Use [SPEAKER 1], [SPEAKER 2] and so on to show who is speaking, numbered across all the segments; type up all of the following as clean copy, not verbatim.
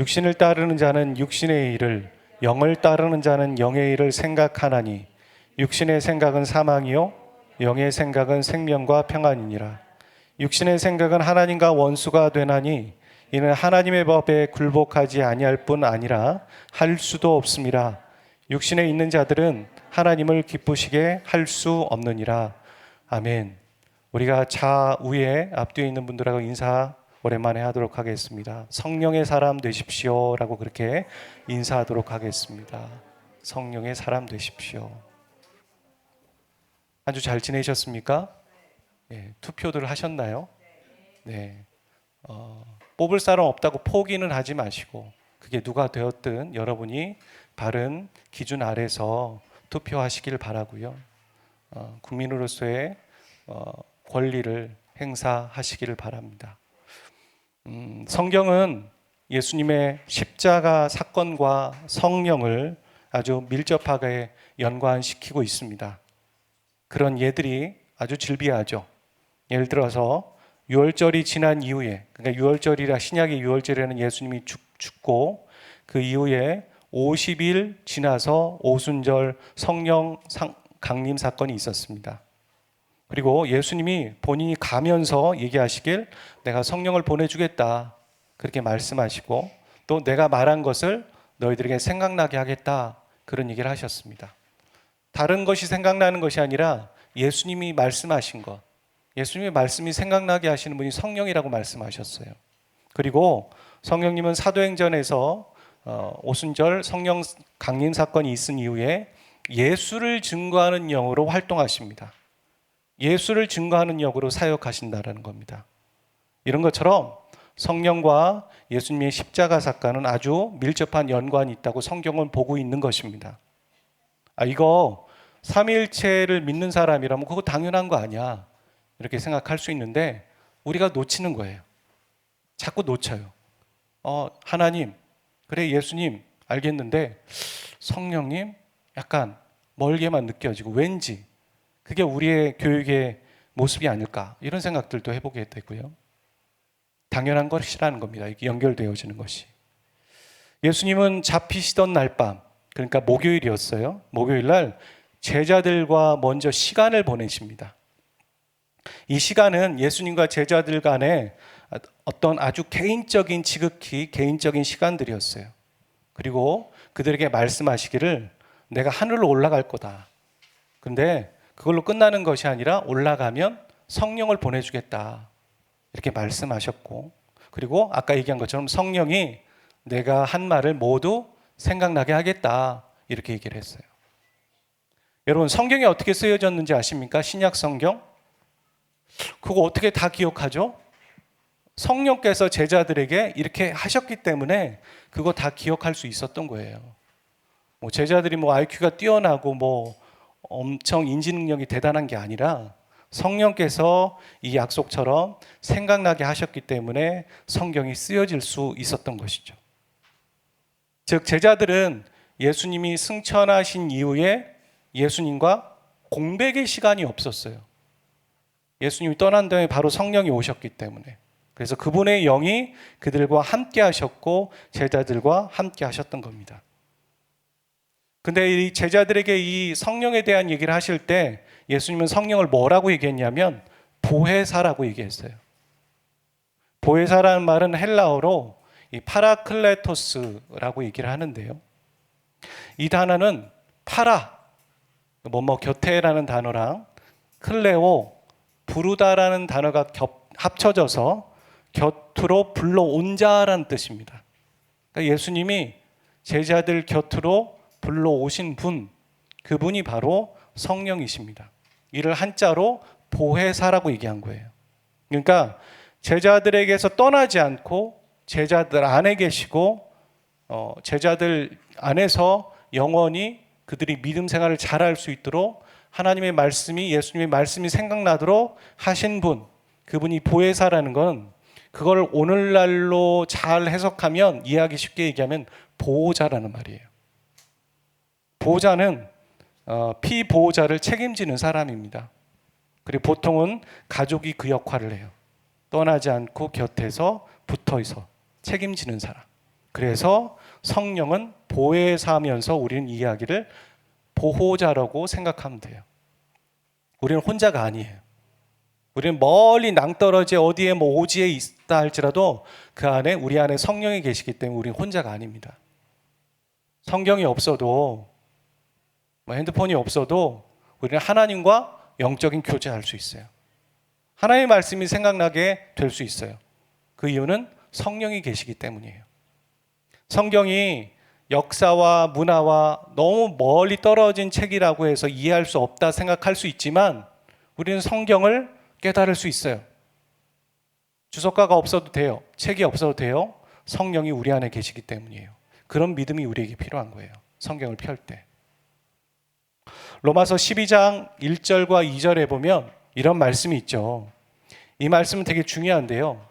[SPEAKER 1] 육신을 따르는 자는 육신의 일을, 영을 따르는 자는 영의 일을 생각하나니 육신의 생각은 사망이요 영의 생각은 생명과 평안이니라. 육신의 생각은 하나님과 원수가 되나니 이는 하나님의 법에 굴복하지 아니할 뿐 아니라 할 수도 없음이라. 육신에 있는 자들은 하나님을 기쁘시게 할 수 없느니라. 아멘. 우리가 좌우에 앞뒤에 있는 분들하고 인사 오랜만에 하도록 하겠습니다. 성령의 사람 되십시오 라고 그렇게 인사하도록 하겠습니다. 성령의 사람 되십시오. 한 주 잘 지내셨습니까? 네, 투표들 하셨나요? 네. 뽑을 사람 없다고 포기는 하지 마시고 그게 누가 되었든 여러분이 바른 기준 아래서 투표하시길 바라고요. 국민으로서의 권리를 행사하시기를 바랍니다. 성경은 예수님의 십자가 사건과 성령을 아주 밀접하게 연관시키고 있습니다. 그런 예들이 아주 즐비하죠. 예를 들어서 유월절이 지난 이후에, 그러니까 유월절이라 신약의 유월절에는 예수님이 죽고 그 이후에 50일 지나서 오순절 성령 강림 사건이 있었습니다. 그리고 예수님이 본인이 가면서 얘기하시길 내가 성령을 보내주겠다 그렇게 말씀하시고 또 내가 말한 것을 너희들에게 생각나게 하겠다 그런 얘기를 하셨습니다. 다른 것이 생각나는 것이 아니라 예수님이 말씀하신 것, 예수님의 말씀이 생각나게 하시는 분이 성령이라고 말씀하셨어요. 그리고 성령님은 사도행전에서 오순절 성령 강림 사건이 있은 이후에 예수를 증거하는 영으로 활동하십니다. 예수를 증거하는 역으로 사역하신다라는 겁니다. 이런 것처럼 성령과 예수님의 십자가 사건은 아주 밀접한 연관이 있다고 성경은 보고 있는 것입니다. 이거 삼위일체를 믿는 사람이라면 그거 당연한 거 아니야 이렇게 생각할 수 있는데 우리가 놓치는 거예요. 자꾸 놓쳐요. 하나님, 그래 예수님 알겠는데 성령님 약간 멀게만 느껴지고 왠지 그게 우리의 교육의 모습이 아닐까 이런 생각들도 해보게 되고요. 당연한 것이라는 겁니다. 이게 연결되어지는 것이. 예수님은 잡히시던 날 밤, 그러니까 목요일이었어요. 목요일 날 제자들과 먼저 시간을 보내십니다. 이 시간은 예수님과 제자들 간의 어떤 아주 개인적인 지극히 개인적인 시간들이었어요. 그리고 그들에게 말씀하시기를 내가 하늘로 올라갈 거다. 근데 그걸로 끝나는 것이 아니라 올라가면 성령을 보내주겠다. 이렇게 말씀하셨고 그리고 아까 얘기한 것처럼 성령이 내가 한 말을 모두 생각나게 하겠다. 이렇게 얘기를 했어요. 여러분 성경이 어떻게 쓰여졌는지 아십니까? 신약 성경? 그거 어떻게 다 기억하죠? 성령께서 제자들에게 이렇게 하셨기 때문에 그거 다 기억할 수 있었던 거예요. 제자들이 IQ가 뛰어나고 엄청 인지 능력이 대단한 게 아니라 성령께서 이 약속처럼 생각나게 하셨기 때문에 성경이 쓰여질 수 있었던 것이죠. 즉 제자들은 예수님이 승천하신 이후에 예수님과 공백의 시간이 없었어요. 예수님이 떠난 다음에 바로 성령이 오셨기 때문에. 그래서 그분의 영이 그들과 함께 하셨고 제자들과 함께 하셨던 겁니다. 근데 이 제자들에게 이 성령에 대한 얘기를 하실 때 예수님은 성령을 뭐라고 얘기했냐면 보혜사라고 얘기했어요. 보혜사라는 말은 헬라어로 이 파라클레토스라고 얘기를 하는데요. 이 단어는 파라, 곁에라는 단어랑 클레오, 부르다라는 단어가 합쳐져서 곁으로 불러온 자라는 뜻입니다. 그러니까 예수님이 제자들 곁으로 불러오신 분, 그분이 바로 성령이십니다. 이를 한자로 보혜사라고 얘기한 거예요. 그러니까 제자들에게서 떠나지 않고 제자들 안에 계시고 제자들 안에서 영원히 그들이 믿음 생활을 잘할 수 있도록 하나님의 말씀이 예수님의 말씀이 생각나도록 하신 분, 그분이 보혜사라는 건 그걸 오늘날로 잘 해석하면 이해하기 쉽게 얘기하면 보호자라는 말이에요. 보호자는 피보호자를 책임지는 사람입니다. 그리고 보통은 가족이 그 역할을 해요. 떠나지 않고 곁에서 붙어있어 책임지는 사람. 그래서 성령은 보혜사하면서 우리는 이 이야기를 보호자라고 생각하면 돼요. 우리는 혼자가 아니에요. 우리는 멀리 낭떠러지 어디에 오지에 있다 할지라도 그 안에 우리 안에 성령이 계시기 때문에 우리는 혼자가 아닙니다. 성경이 없어도 핸드폰이 없어도 우리는 하나님과 영적인 교제할 수 있어요. 하나님의 말씀이 생각나게 될 수 있어요. 그 이유는 성령이 계시기 때문이에요. 성경이 역사와 문화와 너무 멀리 떨어진 책이라고 해서 이해할 수 없다 생각할 수 있지만 우리는 성경을 깨달을 수 있어요. 주석가가 없어도 돼요. 책이 없어도 돼요. 성령이 우리 안에 계시기 때문이에요. 그런 믿음이 우리에게 필요한 거예요. 성경을 펼 때. 로마서 12장 1절과 2절에 보면 이런 말씀이 있죠. 이 말씀은 되게 중요한데요.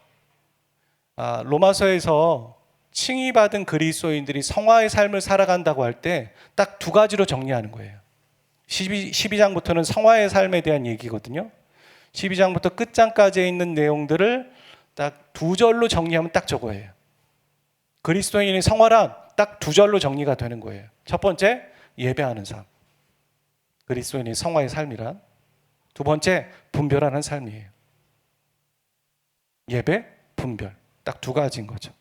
[SPEAKER 1] 로마서에서 칭의받은 그리스도인들이 성화의 삶을 살아간다고 할 때 딱 두 가지로 정리하는 거예요. 12장부터는 성화의 삶에 대한 얘기거든요. 12장부터 끝장까지에 있는 내용들을 딱 두 절로 정리하면 딱 저거예요. 그리스도인의 성화란 딱 두 절로 정리가 되는 거예요. 첫 번째, 예배하는 삶. 그리스도인의 성화의 삶이란. 두 번째, 분별하는 삶이에요. 예배, 분별. 딱 두 가지인 거죠.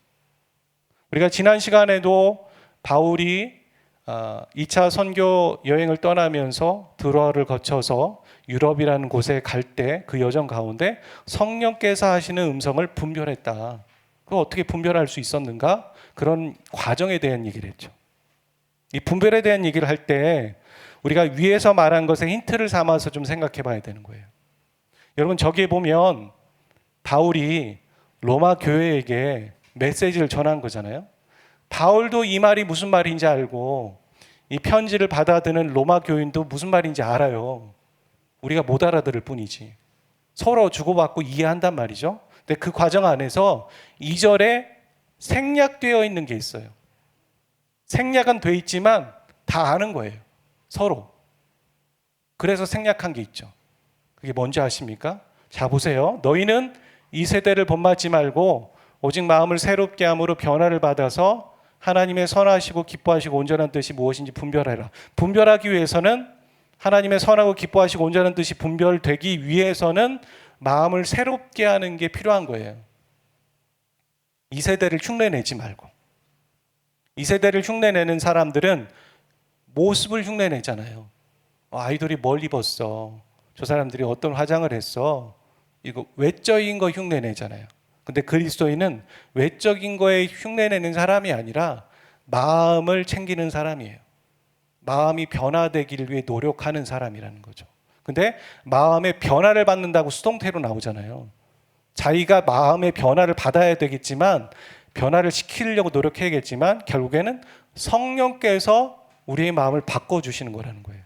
[SPEAKER 1] 우리가 지난 시간에도 바울이 2차 선교 여행을 떠나면서 드로아를 거쳐서 유럽이라는 곳에 갈 때 그 여정 가운데 성령께서 하시는 음성을 분별했다. 그걸 어떻게 분별할 수 있었는가? 그런 과정에 대한 얘기를 했죠. 이 분별에 대한 얘기를 할 때 우리가 위에서 말한 것에 힌트를 삼아서 좀 생각해 봐야 되는 거예요. 여러분, 저기에 보면 바울이 로마 교회에게 메시지를 전한 거잖아요. 바울도 이 말이 무슨 말인지 알고 이 편지를 받아드는 로마 교인도 무슨 말인지 알아요. 우리가 못 알아들을 뿐이지. 서로 주고받고 이해한단 말이죠. 근데 그 과정 안에서 2절에 생략되어 있는 게 있어요. 생략은 돼 있지만 다 아는 거예요. 서로. 그래서 생략한 게 있죠. 그게 뭔지 아십니까? 자, 보세요. 너희는 이 세대를 본받지 말고 오직 마음을 새롭게 함으로 변화를 받아서 하나님의 선하시고 기뻐하시고 온전한 뜻이 무엇인지 분별해라. 분별하기 위해서는 하나님의 선하고 기뻐하시고 온전한 뜻이 분별되기 위해서는 마음을 새롭게 하는 게 필요한 거예요. 이 세대를 흉내내지 말고. 이 세대를 흉내내는 사람들은 모습을 흉내내잖아요. 아이돌이 뭘 입었어. 저 사람들이 어떤 화장을 했어. 이거 외적인 거 흉내내잖아요. 근데 그리스도인은 외적인 거에 흉내내는 사람이 아니라 마음을 챙기는 사람이에요. 마음이 변화되기를 위해 노력하는 사람이라는 거죠. 근데 마음의 변화를 받는다고 수동태로 나오잖아요. 자기가 마음의 변화를 받아야 되겠지만 변화를 시키려고 노력해야겠지만 결국에는 성령께서 우리의 마음을 바꿔주시는 거라는 거예요.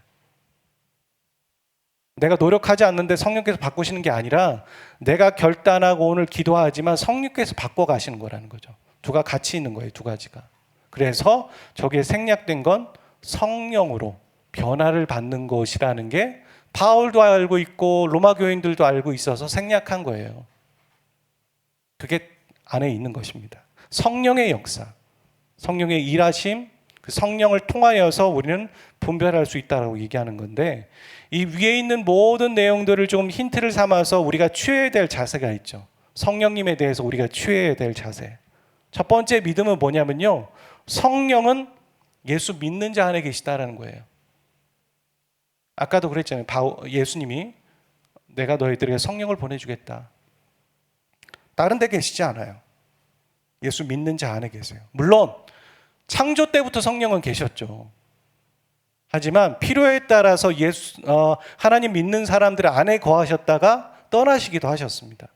[SPEAKER 1] 내가 노력하지 않는데 성령께서 바꾸시는 게 아니라 내가 결단하고 오늘 기도하지만 성령께서 바꿔가시는 거라는 거죠. 두가 같이 있는 거예요. 두 가지가. 그래서 저기에 생략된 건 성령으로 변화를 받는 것이라는 게 바울도 알고 있고 로마 교인들도 알고 있어서 생략한 거예요. 그게 안에 있는 것입니다. 성령의 역사, 성령의 일하심, 그 성령을 통하여서 우리는 분별할 수 있다고 얘기하는 건데 이 위에 있는 모든 내용들을 좀 힌트를 삼아서 우리가 취해야 될 자세가 있죠. 성령님에 대해서 우리가 취해야 될 자세. 첫 번째 믿음은 뭐냐면요. 성령은 예수 믿는 자 안에 계시다라는 거예요. 아까도 그랬잖아요. 예수님이 내가 너희들에게 성령을 보내주겠다. 다른 데 계시지 않아요. 예수 믿는 자 안에 계세요. 물론 창조 때부터 성령은 계셨죠. 하지만 필요에 따라서 하나님 믿는 사람들 안에 거하셨다가 떠나시기도 하셨습니다.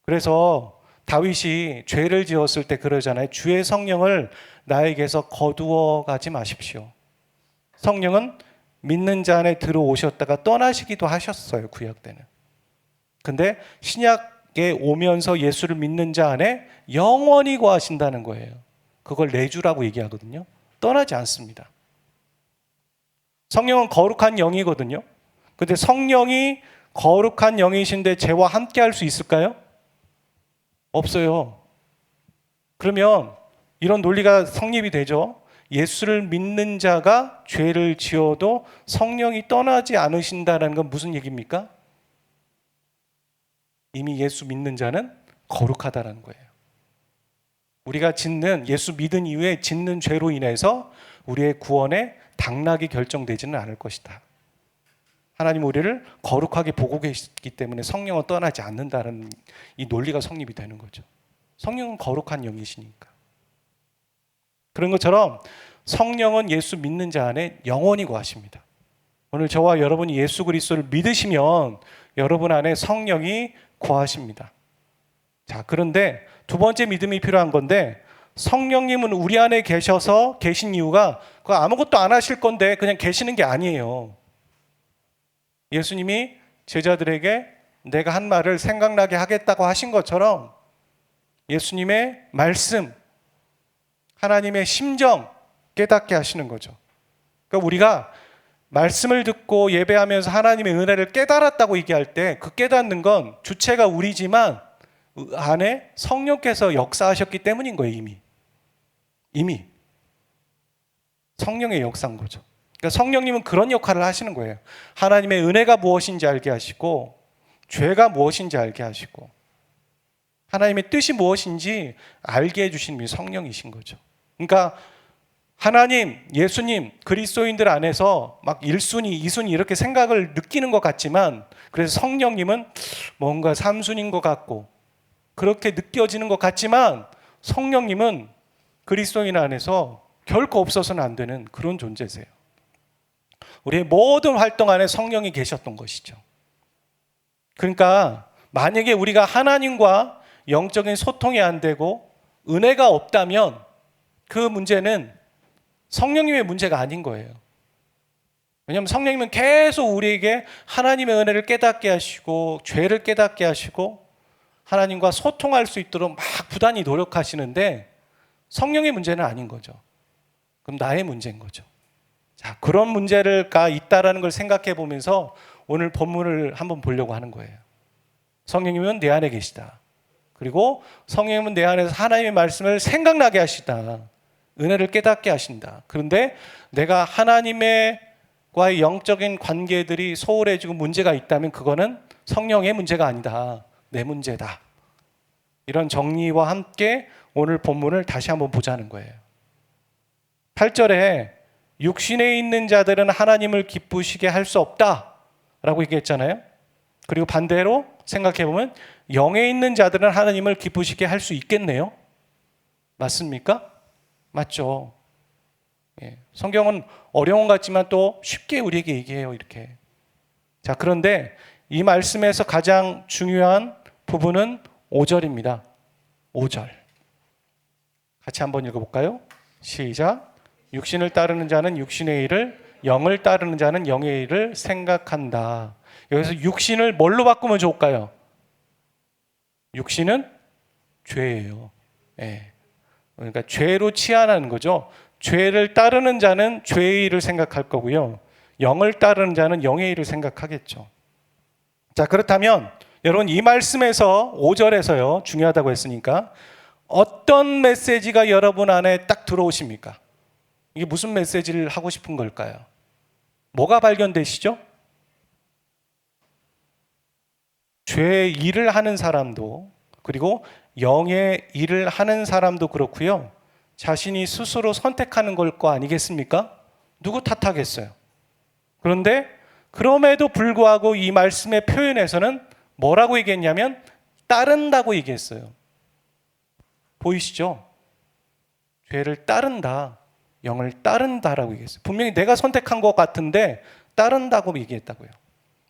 [SPEAKER 1] 그래서 다윗이 죄를 지었을 때 그러잖아요. 주의 성령을 나에게서 거두어 가지 마십시오. 성령은 믿는 자 안에 들어오셨다가 떠나시기도 하셨어요. 구약 때는. 근데 신약에 오면서 예수를 믿는 자 안에 영원히 거하신다는 거예요. 그걸 내주라고 얘기하거든요. 떠나지 않습니다. 성령은 거룩한 영이거든요. 근데 성령이 거룩한 영이신데 죄와 함께 할 수 있을까요? 없어요. 그러면 이런 논리가 성립이 되죠. 예수를 믿는 자가 죄를 지어도 성령이 떠나지 않으신다는 건 무슨 얘기입니까? 이미 예수 믿는 자는 거룩하다는 거예요. 우리가 짓는, 예수 믿은 이후에 짓는 죄로 인해서 우리의 구원에 당락이 결정되지는 않을 것이다. 하나님 우리를 거룩하게 보고 계시기 때문에 성령은 떠나지 않는다는 이 논리가 성립이 되는 거죠. 성령은 거룩한 영이시니까. 그런 것처럼 성령은 예수 믿는 자 안에 영원히 거하십니다. 오늘 저와 여러분이 예수 그리스도를 믿으시면 여러분 안에 성령이 거하십니다. 자, 그런데 두 번째 믿음이 필요한 건데, 성령님은 우리 안에 계셔서 계신 이유가 그 아무것도 안 하실 건데 그냥 계시는 게 아니에요. 예수님이 제자들에게 내가 한 말을 생각나게 하겠다고 하신 것처럼 예수님의 말씀, 하나님의 심정 깨닫게 하시는 거죠. 그러니까 우리가 말씀을 듣고 예배하면서 하나님의 은혜를 깨달았다고 얘기할 때 그 깨닫는 건 주체가 우리지만 안에 성령께서 역사하셨기 때문인 거예요. 이미 성령의 역사인 거죠. 그러니까 성령님은 그런 역할을 하시는 거예요. 하나님의 은혜가 무엇인지 알게 하시고 죄가 무엇인지 알게 하시고 하나님의 뜻이 무엇인지 알게 해주신 분이 성령이신 거죠. 그러니까 하나님, 예수님, 그리스도인들 안에서 막 1순위, 2순위 이렇게 생각을 느끼는 것 같지만, 그래서 성령님은 뭔가 3순위인 것 같고 그렇게 느껴지는 것 같지만, 성령님은 그리스도인 안에서 결코 없어서는 안 되는 그런 존재세요. 우리의 모든 활동 안에 성령이 계셨던 것이죠. 그러니까 만약에 우리가 하나님과 영적인 소통이 안 되고 은혜가 없다면 그 문제는 성령님의 문제가 아닌 거예요. 왜냐하면 성령님은 계속 우리에게 하나님의 은혜를 깨닫게 하시고 죄를 깨닫게 하시고 하나님과 소통할 수 있도록 막 부단히 노력하시는데 성령의 문제는 아닌 거죠. 그럼 나의 문제인 거죠. 자, 그런 문제가 있다라는 걸 생각해 보면서 오늘 본문을 한번 보려고 하는 거예요. 성령님은 내 안에 계시다. 그리고 성령님은 내 안에서 하나님의 말씀을 생각나게 하시다. 은혜를 깨닫게 하신다. 그런데 내가 하나님과의 영적인 관계들이 소홀해지고 문제가 있다면 그거는 성령의 문제가 아니다. 내 문제다. 이런 정리와 함께 오늘 본문을 다시 한번 보자는 거예요. 8절에 육신에 있는 자들은 하나님을 기쁘시게 할 수 없다라고 얘기했잖아요. 그리고 반대로 생각해보면 영에 있는 자들은 하나님을 기쁘시게 할 수 있겠네요. 맞습니까? 맞죠. 예. 성경은 어려운 것 같지만 또 쉽게 우리에게 얘기해요. 이렇게. 자, 그런데 이 말씀에서 가장 중요한 부분은 5절입니다. 5절. 같이 한번 읽어볼까요? 시작. 육신을 따르는 자는 육신의 일을, 영을 따르는 자는 영의 일을 생각한다. 여기서 육신을 뭘로 바꾸면 좋을까요? 육신은 죄예요. 예. 그러니까 죄로 치환하는 거죠. 죄를 따르는 자는 죄의 일을 생각할 거고요. 영을 따르는 자는 영의 일을 생각하겠죠. 자, 그렇다면 여러분 이 말씀에서 5절에서요. 중요하다고 했으니까 어떤 메시지가 여러분 안에 딱 들어오십니까? 이게 무슨 메시지를 하고 싶은 걸까요? 뭐가 발견되시죠? 죄의 일을 하는 사람도 그리고 영의 일을 하는 사람도 그렇고요. 자신이 스스로 선택하는 걸 거 아니겠습니까? 누구 탓하겠어요? 그런데 그럼에도 불구하고 이 말씀의 표현에서는 뭐라고 얘기했냐면 따른다고 얘기했어요. 보이시죠? 죄를 따른다, 영을 따른다라고 얘기했어요. 분명히 내가 선택한 것 같은데 따른다고 얘기했다고요.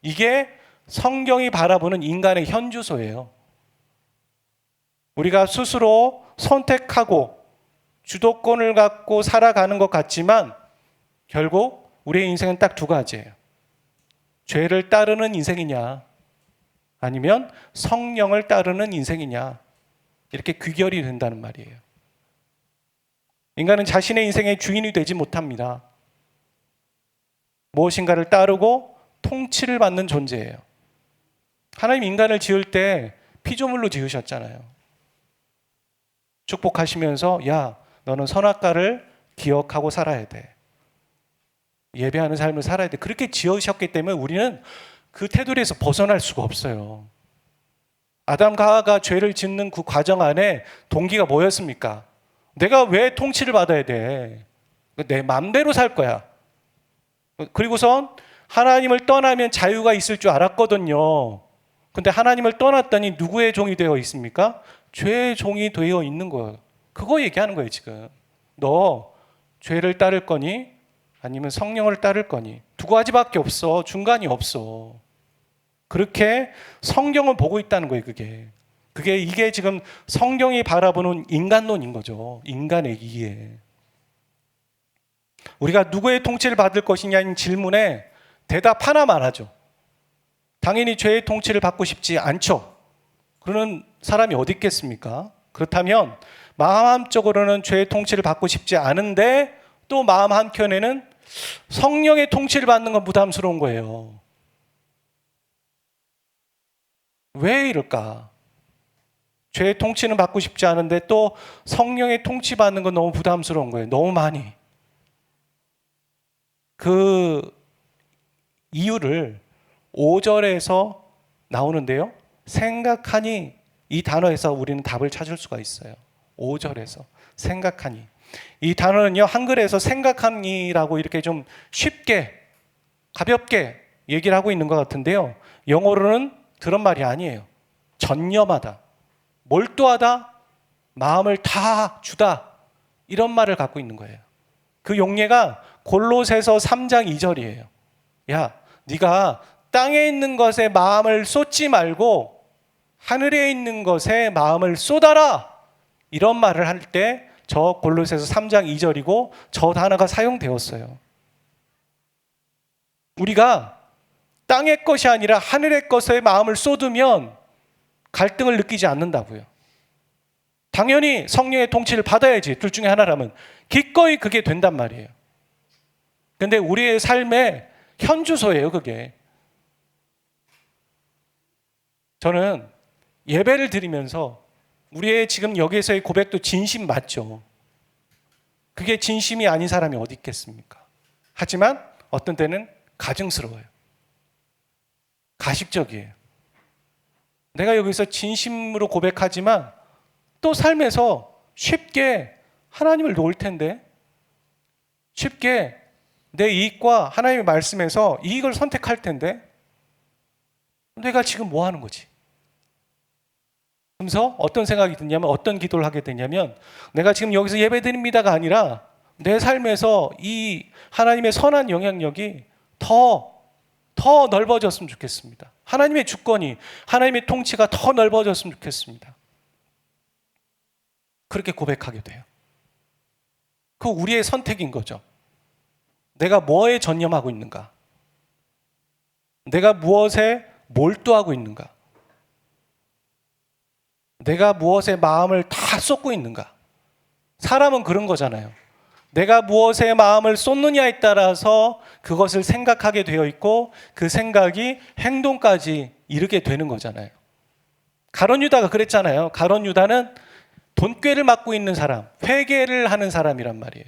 [SPEAKER 1] 이게 성경이 바라보는 인간의 현주소예요. 우리가 스스로 선택하고 주도권을 갖고 살아가는 것 같지만 결국 우리의 인생은 딱 두 가지예요. 죄를 따르는 인생이냐 아니면 성령을 따르는 인생이냐, 이렇게 귀결이 된다는 말이에요. 인간은 자신의 인생의 주인이 되지 못합니다. 무엇인가를 따르고 통치를 받는 존재예요. 하나님 인간을 지을 때 피조물로 지으셨잖아요. 축복하시면서 야, 너는 선악과를 기억하고 살아야 돼. 예배하는 삶을 살아야 돼. 그렇게 지으셨기 때문에 우리는 그 테두리에서 벗어날 수가 없어요. 아담과 하와가 죄를 짓는 그 과정 안에 동기가 뭐였습니까? 내가 왜 통치를 받아야 돼? 내 맘대로 살 거야. 그리고선 하나님을 떠나면 자유가 있을 줄 알았거든요. 근데 하나님을 떠났더니 누구의 종이 되어 있습니까? 죄의 종이 되어 있는 거예요. 그거 얘기하는 거예요, 지금. 너 죄를 따를 거니? 아니면 성령을 따를 거니? 두 가지밖에 없어. 중간이 없어. 그렇게 성경을 보고 있다는 거예요, 그게. 이게 지금 성경이 바라보는 인간론인 거죠. 인간의 이해. 우리가 누구의 통치를 받을 것이냐는 질문에 대답 하나만 하죠. 당연히 죄의 통치를 받고 싶지 않죠. 그러는 사람이 어디 있겠습니까? 그렇다면 마음 한쪽으로는 죄의 통치를 받고 싶지 않은데 또 마음 한켠에는 성령의 통치를 받는 건 부담스러운 거예요. 왜 이럴까? 죄의 통치는 받고 싶지 않은데 또 성령의 통치 받는 건 너무 부담스러운 거예요. 너무 많이. 그 이유를 5절에서 나오는데요. 생각하니, 이 단어에서 우리는 답을 찾을 수가 있어요. 5절에서 생각하니. 이 단어는요, 한글에서 생각하니라고 이렇게 좀 쉽게 가볍게 얘기를 하고 있는 것 같은데요, 영어로는 그런 말이 아니에요. 전념하다, 몰두하다, 마음을 다 주다, 이런 말을 갖고 있는 거예요. 그 용례가 골로새서 3장 2절이에요. 야, 네가 땅에 있는 것에 마음을 쏟지 말고 하늘에 있는 것에 마음을 쏟아라, 이런 말을 할 때 저 골로새서 3장 2절이고 저 단어가 사용되었어요. 우리가 땅의 것이 아니라 하늘의 것에 마음을 쏟으면 갈등을 느끼지 않는다고요. 당연히 성령의 통치를 받아야지. 둘 중에 하나라면 기꺼이 그게 된단 말이에요. 근데 우리의 삶의 현주소예요, 그게. 저는 예배를 드리면서 우리의 지금 여기에서의 고백도 진심 맞죠. 그게 진심이 아닌 사람이 어디 있겠습니까? 하지만 어떤 때는 가증스러워요. 가식적이에요. 내가 여기서 진심으로 고백하지만 또 삶에서 쉽게 하나님을 놓을 텐데, 쉽게 내 이익과 하나님의 말씀에서 이익을 선택할 텐데 내가 지금 뭐 하는 거지? 그래서 어떤 생각이 드냐면, 어떤 기도를 하게 되냐면, 내가 지금 여기서 예배드립니다가 아니라 내 삶에서 이 하나님의 선한 영향력이 더 넓어졌으면 좋겠습니다. 하나님의 주권이, 하나님의 통치가 더 넓어졌으면 좋겠습니다. 그렇게 고백하게 돼요. 그 우리의 선택인 거죠. 내가 뭐에 전념하고 있는가? 내가 무엇에 몰두하고 있는가? 내가 무엇에 마음을 다 쏟고 있는가? 사람은 그런 거잖아요. 내가 무엇에 마음을 쏟느냐에 따라서 그것을 생각하게 되어 있고 그 생각이 행동까지 이르게 되는 거잖아요. 가룟 유다가 그랬잖아요. 가룟 유다는 돈꾀를 맡고 있는 사람, 회계를 하는 사람이란 말이에요.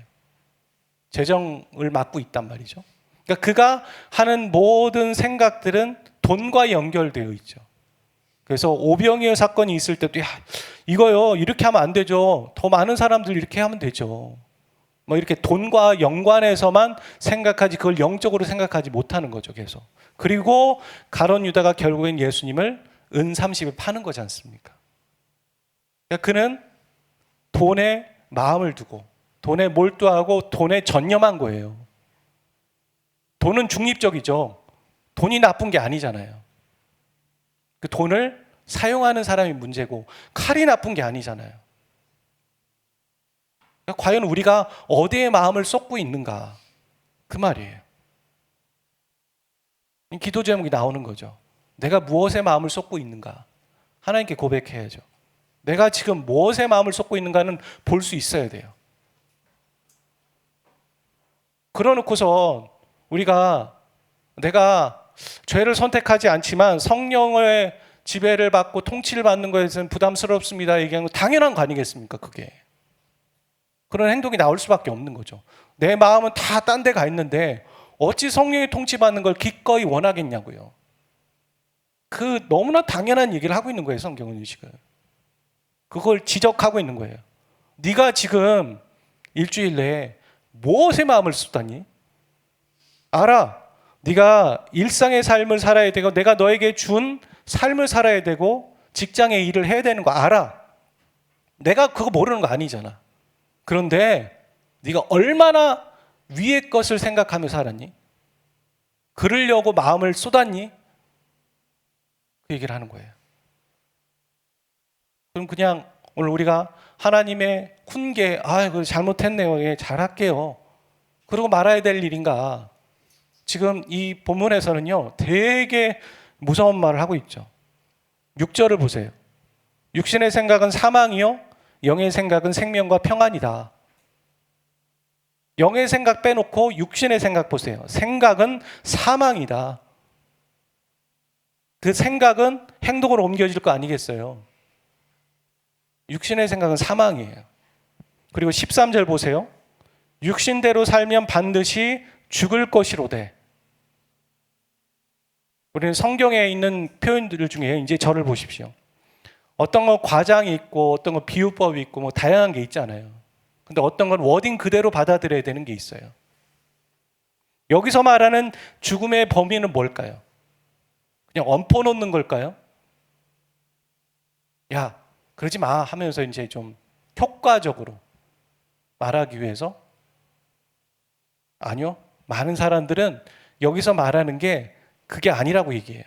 [SPEAKER 1] 재정을 맡고 있단 말이죠. 그러니까 그가 하는 모든 생각들은 돈과 연결되어 있죠. 그래서 오병이어 사건이 있을 때도, 야, 이거요, 이렇게 하면 안 되죠. 더 많은 사람들 이렇게 하면 되죠. 뭐 이렇게 돈과 연관해서만 생각하지, 그걸 영적으로 생각하지 못하는 거죠, 계속. 그리고 가룟 유다가 결국엔 예수님을 은 30에 파는 거지 않습니까? 그러니까 그는 돈에 마음을 두고 돈에 몰두하고 돈에 전념한 거예요. 돈은 중립적이죠. 돈이 나쁜 게 아니잖아요. 그 돈을 사용하는 사람이 문제고 칼이 나쁜 게 아니잖아요. 그러니까 과연 우리가 어디에 마음을 쏟고 있는가, 그 말이에요. 기도 제목이 나오는 거죠. 내가 무엇에 마음을 쏟고 있는가, 하나님께 고백해야죠. 내가 지금 무엇에 마음을 쏟고 있는가는 볼 수 있어야 돼요. 그러놓고서 내가 죄를 선택하지 않지만 성령의 지배를 받고 통치를 받는 것에서는 부담스럽습니다 얘기하는 거 당연한 거 아니겠습니까? 그게 그런 행동이 나올 수밖에 없는 거죠. 내 마음은 다 딴 데 가 있는데 어찌 성령의 통치받는 걸 기꺼이 원하겠냐고요. 그 너무나 당연한 얘기를 하고 있는 거예요, 성경은 지금. 그걸 지적하고 있는 거예요. 네가 지금 일주일 내에 무엇에 마음을 쏟았니? 알아. 네가 일상의 삶을 살아야 되고 내가 너에게 준 삶을 살아야 되고 직장의 일을 해야 되는 거 알아. 내가 그거 모르는 거 아니잖아. 그런데 네가 얼마나 위의 것을 생각하며 살았니? 그러려고 마음을 쏟았니? 그 얘기를 하는 거예요. 그럼 그냥 오늘 우리가 하나님의 훈계, 그거 잘못했네요. 예, 잘할게요. 그러고 말아야 될 일인가? 지금 이 본문에서는요, 되게 무서운 말을 하고 있죠. 6절을 보세요. 육신의 생각은 사망이요, 영의 생각은 생명과 평안이다. 영의 생각 빼놓고 육신의 생각 보세요. 생각은 사망이다. 그 생각은 행동으로 옮겨질 거 아니겠어요? 육신의 생각은 사망이에요. 그리고 13절 보세요. 육신대로 살면 반드시 죽을 것이로되. 우리는 성경에 있는 표현들 중에 이제 저를 보십시오. 어떤 건 과장이 있고 어떤 건 비유법이 있고 뭐 다양한 게 있잖아요. 근데 어떤 건 워딩 그대로 받아들여야 되는 게 있어요. 여기서 말하는 죽음의 범위는 뭘까요? 그냥 얹어 놓는 걸까요? 야, 그러지 마 하면서 이제 좀 효과적으로 말하기 위해서? 아니요. 많은 사람들은 여기서 말하는 게 그게 아니라고 얘기해요.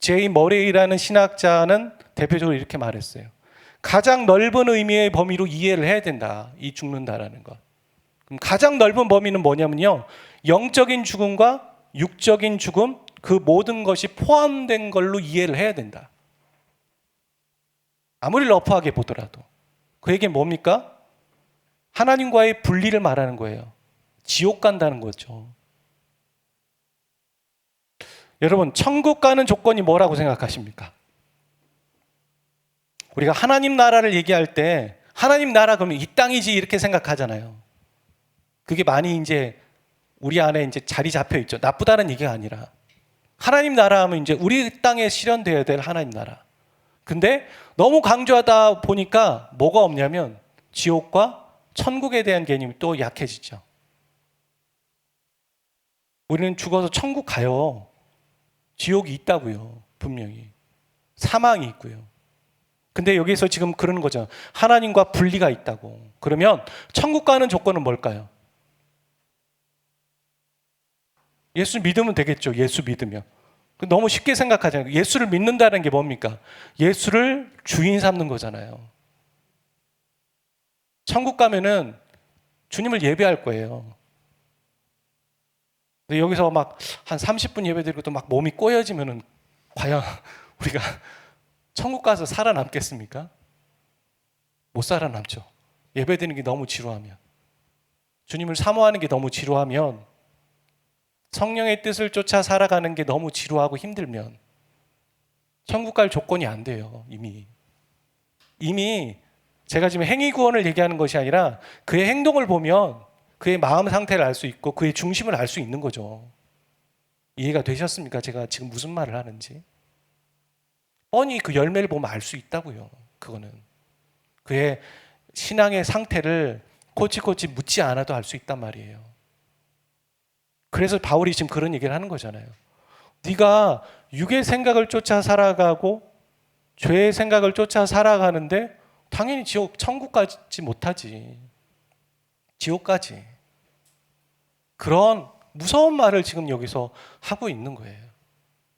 [SPEAKER 1] 제이 머레이라는 신학자는 대표적으로 이렇게 말했어요. 가장 넓은 의미의 범위로 이해를 해야 된다. 이 죽는다라는 것. 그럼 가장 넓은 범위는 뭐냐면요. 영적인 죽음과 육적인 죽음, 그 모든 것이 포함된 걸로 이해를 해야 된다. 아무리 러프하게 보더라도. 그 얘기는 뭡니까? 하나님과의 분리를 말하는 거예요. 지옥 간다는 거죠. 여러분, 천국 가는 조건이 뭐라고 생각하십니까? 우리가 하나님 나라를 얘기할 때 하나님 나라 그러면 이 땅이지 이렇게 생각하잖아요. 그게 많이 이제 우리 안에 이제 자리 잡혀 있죠. 나쁘다는 얘기가 아니라 하나님 나라 하면 이제 우리 땅에 실현되어야 될 하나님 나라. 근데 너무 강조하다 보니까 뭐가 없냐면 지옥과 천국에 대한 개념이 또 약해지죠. 우리는 죽어서 천국 가요. 지옥이 있다고요. 분명히. 사망이 있고요. 근데 여기서 지금 그러는 거죠. 하나님과 분리가 있다고. 그러면 천국 가는 조건은 뭘까요? 예수 믿으면 되겠죠. 예수 믿으면. 너무 쉽게 생각하잖아요. 예수를 믿는다는 게 뭡니까? 예수를 주인 삼는 거잖아요. 천국 가면은 주님을 예배할 거예요. 근데 여기서 막 한 30분 예배 드리고 또 막 몸이 꼬여지면은 과연 우리가 천국 가서 살아남겠습니까? 못 살아남죠. 예배 드리는 게 너무 지루하면, 주님을 사모하는 게 너무 지루하면, 성령의 뜻을 쫓아 살아가는 게 너무 지루하고 힘들면 천국 갈 조건이 안 돼요. 이미 제가 지금 행위 구원을 얘기하는 것이 아니라 그의 행동을 보면 그의 마음 상태를 알 수 있고 그의 중심을 알 수 있는 거죠. 이해가 되셨습니까? 제가 지금 무슨 말을 하는지. 뻔히 그 열매를 보면 알 수 있다고요. 그거는 그의 신앙의 상태를 코치코치 묻지 않아도 알 수 있단 말이에요. 그래서 바울이 지금 그런 얘기를 하는 거잖아요. 네가 육의 생각을 쫓아 살아가고 죄의 생각을 쫓아 살아가는데 당연히 천국 가지 못하지. 지옥까지. 그런 무서운 말을 지금 여기서 하고 있는 거예요.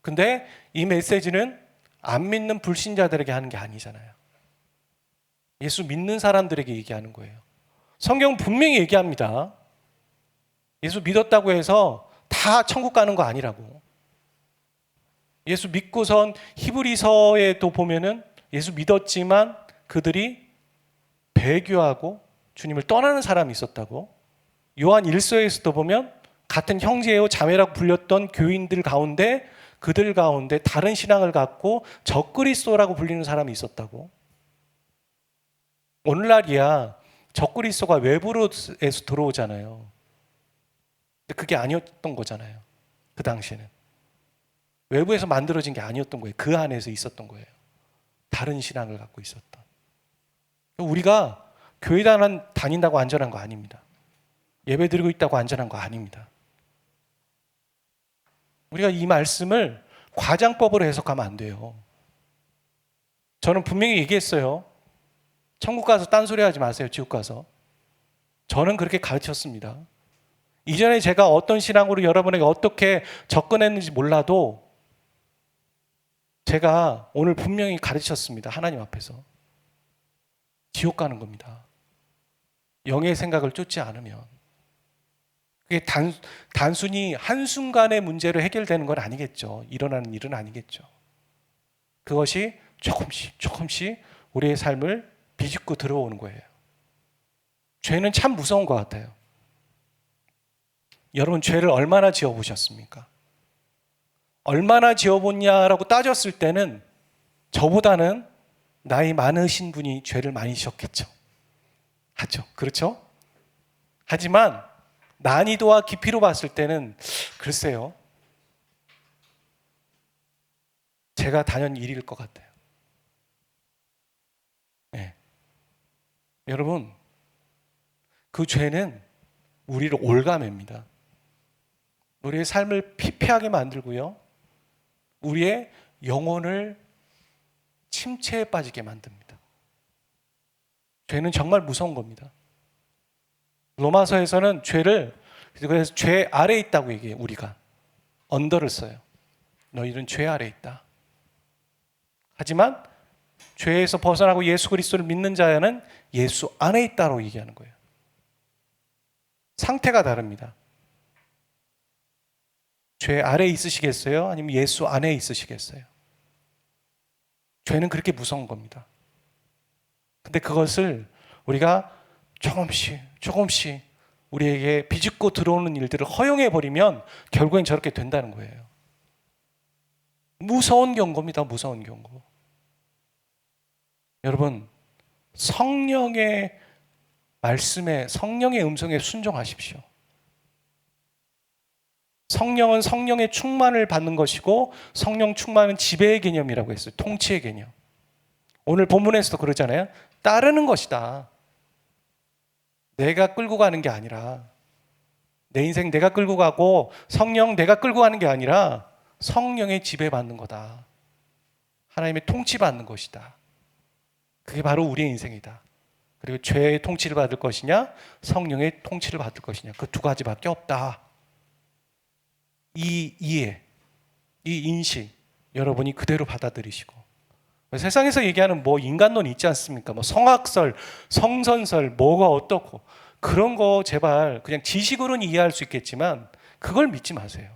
[SPEAKER 1] 근데 이 메시지는 안 믿는 불신자들에게 하는 게 아니잖아요. 예수 믿는 사람들에게 얘기하는 거예요. 성경은 분명히 얘기합니다. 예수 믿었다고 해서 다 천국 가는 거 아니라고. 예수 믿고선 히브리서에도 보면은 예수 믿었지만 그들이 배교하고 주님을 떠나는 사람이 있었다고. 요한 1서에서도 보면 같은 형제요 자매라고 불렸던 교인들 가운데 그들 가운데 다른 신앙을 갖고 적그리스도라고 불리는 사람이 있었다고. 오늘날이야 적그리스도가 외부로에서 들어오잖아요. 근데 그게 아니었던 거잖아요. 그 당시에는 외부에서 만들어진 게 아니었던 거예요. 그 안에서 있었던 거예요. 다른 신앙을 갖고 있었던. 우리가 교회 다닌다고 안전한 거 아닙니다. 예배 드리고 있다고 안전한 거 아닙니다. 우리가 이 말씀을 과장법으로 해석하면 안 돼요. 저는 분명히 얘기했어요. 천국 가서 딴소리 하지 마세요. 지옥 가서. 저는 그렇게 가르쳤습니다. 이전에 제가 어떤 신앙으로 여러분에게 어떻게 접근했는지 몰라도 제가 오늘 분명히 가르쳤습니다. 하나님 앞에서. 지옥 가는 겁니다. 영의 생각을 쫓지 않으면. 그게 단순히 한순간의 문제로 해결되는 건 아니겠죠. 일어나는 일은 아니겠죠. 그것이 조금씩 우리의 삶을 비집고 들어오는 거예요. 죄는 참 무서운 것 같아요. 여러분, 죄를 얼마나 지어보셨습니까? 얼마나 지어봤냐라고 따졌을 때는 저보다는 나이 많으신 분이 죄를 많이 지었겠죠. 하죠. 그렇죠? 하지만 난이도와 깊이로 봤을 때는 글쎄요. 제가 단연 1위일 것 같아요. 네. 여러분, 그 죄는 우리를 올가맵니다. 우리의 삶을 피폐하게 만들고요. 우리의 영혼을 침체에 빠지게 만듭니다. 죄는 정말 무서운 겁니다. 로마서에서는 죄를 그래서 죄 아래에 있다고 얘기해요. 우리가 언더를 써요. 너희는 죄 아래에 있다. 하지만 죄에서 벗어나고 예수 그리스도를 믿는 자는 예수 안에 있다고 얘기하는 거예요. 상태가 다릅니다. 죄 아래에 있으시겠어요? 아니면 예수 안에 있으시겠어요? 죄는 그렇게 무서운 겁니다. 근데 그것을 우리가 조금씩 우리에게 비집고 들어오는 일들을 허용해 버리면 결국엔 저렇게 된다는 거예요. 무서운 경고입니다. 무서운 경고. 여러분, 성령의 말씀에, 성령의 음성에 순종하십시오. 성령은 성령의 충만을 받는 것이고 성령 충만은 지배의 개념이라고 했어요. 통치의 개념. 오늘 본문에서도 그러잖아요. 따르는 것이다. 내가 끌고 가는 게 아니라, 내 인생 내가 끌고 가고 성령 내가 끌고 가는 게 아니라 성령의 지배받는 거다. 하나님의 통치받는 것이다. 그게 바로 우리의 인생이다. 그리고 죄의 통치를 받을 것이냐, 성령의 통치를 받을 것이냐, 그 두 가지밖에 없다. 이 이해, 이 인식 여러분이 그대로 받아들이시고, 세상에서 얘기하는 뭐 인간론 있지 않습니까? 뭐 성악설, 성선설, 뭐가 어떻고 그런 거 제발 그냥 지식으로는 이해할 수 있겠지만 그걸 믿지 마세요.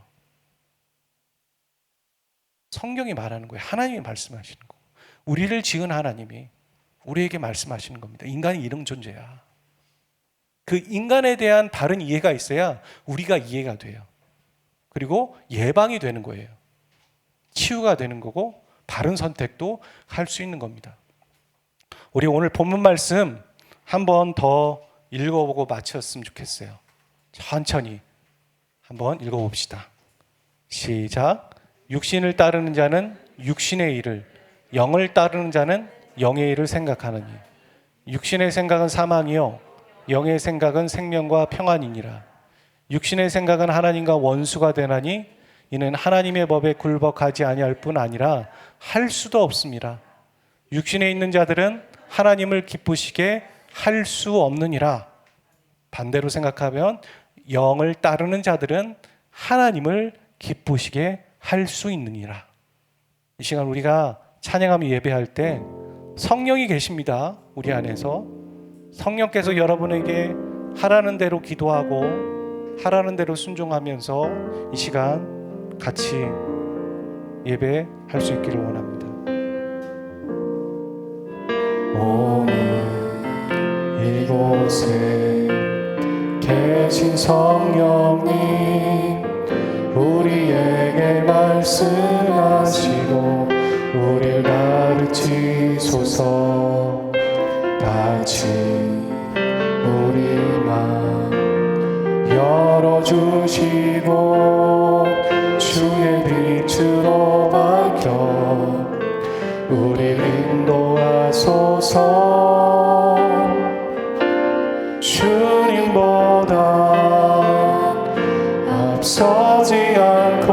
[SPEAKER 1] 성경이 말하는 거예요. 하나님이 말씀하시는 거. 우리를 지은 하나님이 우리에게 말씀하시는 겁니다. 인간이 이런 존재야. 그 인간에 대한 바른 이해가 있어야 우리가 이해가 돼요. 그리고 예방이 되는 거예요. 치유가 되는 거고 바른 선택도 할 수 있는 겁니다. 우리 오늘 본문 말씀 한 번 더 읽어보고 마쳤으면 좋겠어요. 천천히 한번 읽어봅시다. 시작. 육신을 따르는 자는 육신의 일을, 영을 따르는 자는 영의 일을 생각하느니 육신의 생각은 사망이요 영의 생각은 생명과 평안이니라. 육신의 생각은 하나님과 원수가 되나니 이는 하나님의 법에 굴복하지 아니할 뿐 아니라 할 수도 없습니다. 육신에 있는 자들은 하나님을 기쁘시게 할 수 없느니라. 반대로 생각하면 영을 따르는 자들은 하나님을 기쁘시게 할 수 있느니라. 이 시간 우리가 찬양하며 예배할 때 성령이 계십니다. 우리 안에서 성령께서 여러분에게 하라는 대로 기도하고 하라는 대로 순종하면서 이 시간 같이 예배할 수 있기를 원합니다. 오늘 이곳에 계신 성령님 우리에게 말씀하시고 우리를 가르치소서. 같이 열어주시고 주의 빛으로 밝혀 우리를 인도하소서. 주님보다 앞서지 않고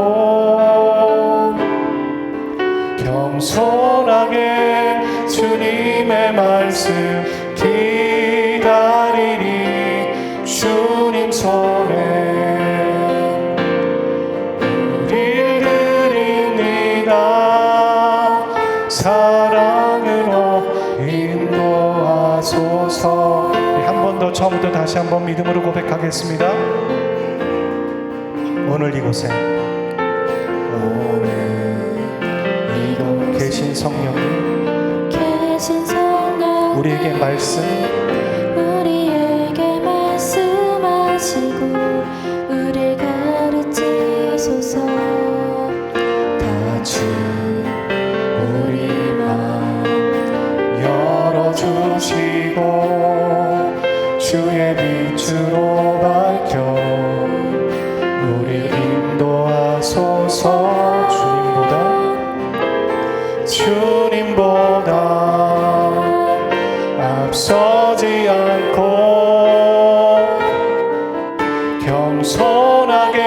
[SPEAKER 1] 겸손하게 주님의 말씀 기다리니 주님 손에 우리를 드립니다. 사랑으로 인도하소서. 한 번 더 처음부터 다시 한번 믿음으로 고백하겠습니다. 오늘 이곳에 계신 성령님 우리에게
[SPEAKER 2] 말씀하시고 우리를 가르치소서.
[SPEAKER 1] 같이 우리 마음 열어주시고 주의 빛으로 밝혀 우리를 인도하소서. 주님보다 앞서지 않고 겸손하게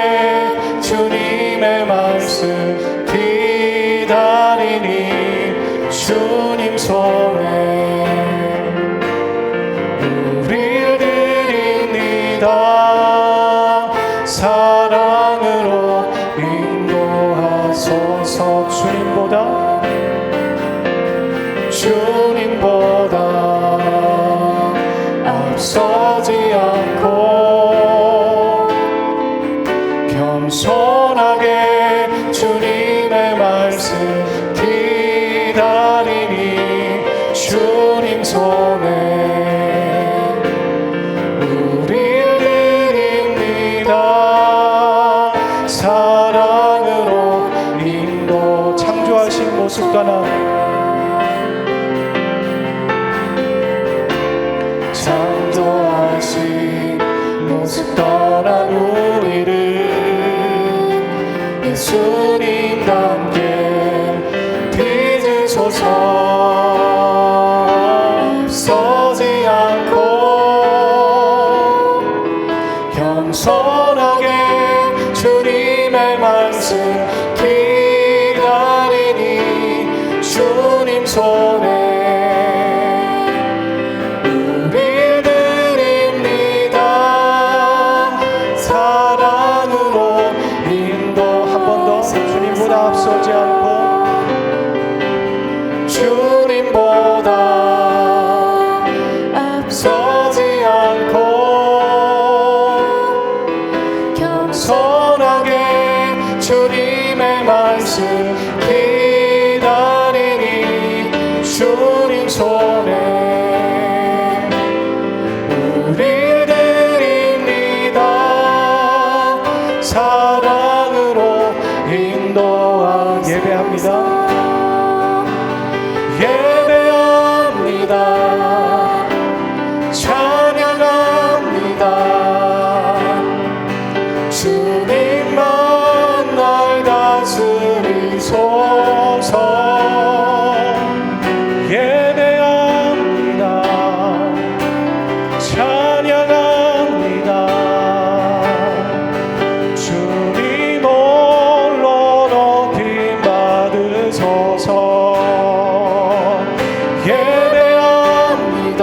[SPEAKER 1] 주님의 말씀 기다리니 주님 손에 우리를 드립니다. 사랑으로 인도하소서. 주님보다 앞서지 않고 겸손하게 주님의 말씀 기다리니 주님 손에 우리를 드립니다. 사랑으로 인도. 창조하신 모습 떠나 모습 떠난 우리를 예수님과 함께 빚으소서. 앞서지 않고 겸손하게 주님의 말씀 기다리니 주님 손에 앞서지 않고 주님보다 앞서지 않고 겸손하게 주님의 말씀 기다리니 주님 손에 우리를 드립니다. 사랑으로 인도하. 예배합니다. 예배합니다. 찬양합니다. 주님만 날 다스리소서. 예배합니다. 찬양합니다. 주님 홀로 높임 받으소서. 예배합니다.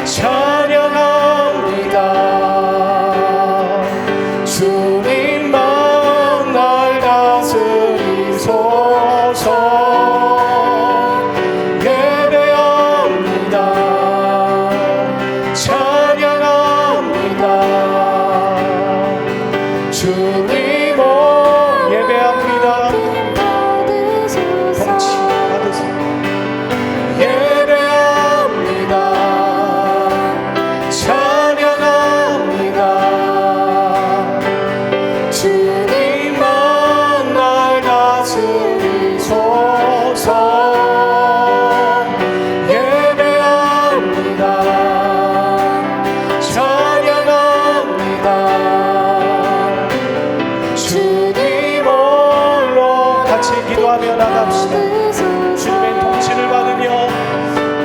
[SPEAKER 1] 찬양합니다. 주님만 날 다스리소서. 기도하며 나갑시다. 주님의 통치를 받으며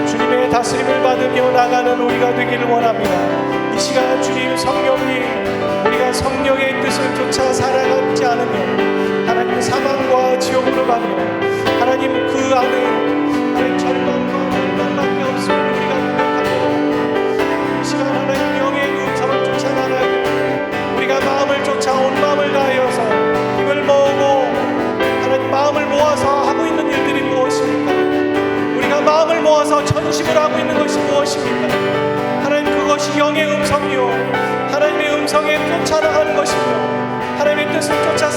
[SPEAKER 1] 주님의 다스림을 받으며 나가는 우리가 되기를 원합니다. 이 시간 주님 성령님, 우리가 성령의 뜻을 쫓아 살아가지 않으면 하나님 사망과 지옥으로 가며 하나님 그 안에 하나님 절망과 멸망밖에 없음을 우리가 고백하고 이 시간 하나님 영의 음성을 쫓아 나가고 우리가 마음을 쫓아 온 마음을 다하여서 힘을 모으고 하나님 마음을 모아서 하고 있는 일들이 무엇입니까? 우리가 마음을 모아서 전심을 하고 있는 것이 무엇입니까? 하나님 그것이 영의 음성이요 하나님의 음성에 쫓아나가는 것이며 하나님의 뜻을 쫓아